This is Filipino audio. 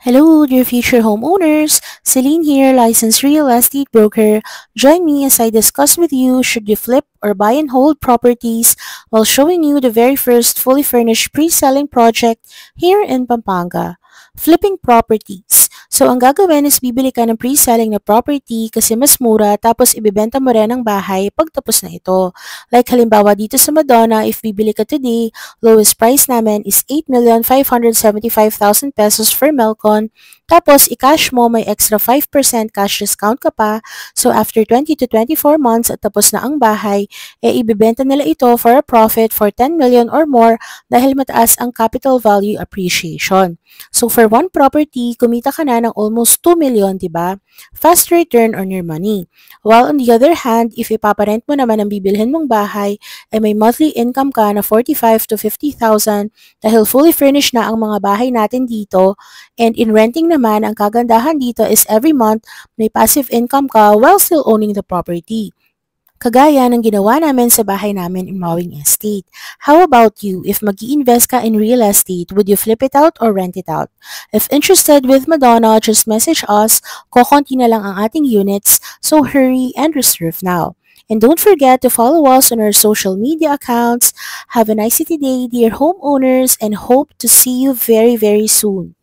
Hello, dear future homeowners. Celine here, licensed real estate broker. Join me as I discuss with you should you flip or buy and hold properties while showing you the very first fully furnished pre-selling project here in Pampanga. Flipping properties. So, ang gagawin is bibili ka ng pre-selling na property kasi mas mura tapos ibebenta mo rin ang bahay pagtapos na ito. Like halimbawa dito sa Madonna, if bibili ka today, lowest price namin is 8,575,000 pesos for Melcon. Tapos, i-cash mo, may extra 5% cash discount ka pa. So, after 20 to 24 months at tapos na ang bahay, ibibenta nila ito for a profit for 10 million or more dahil mataas ang capital value appreciation. So, for one property, kumita ka na ng almost 2 million, di ba? Fast return on your money. While on the other hand, if ipaparent mo naman ang bibilhin mong bahay, may monthly income ka na 45 to 50,000 dahil fully furnished na ang mga bahay natin dito. And in renting naman, ang kagandahan dito is every month may passive income ka while still owning the property. Kagaya ng ginawa namin sa bahay namin in Mawing Estate. How about you? If mag-i-invest ka in real estate, would you flip it out or rent it out? If interested with Madonna, just message us. Kokonti na lang ang ating units, so hurry and reserve now. And don't forget to follow us on our social media accounts. Have a nice day, dear homeowners, and hope to see you very, very soon.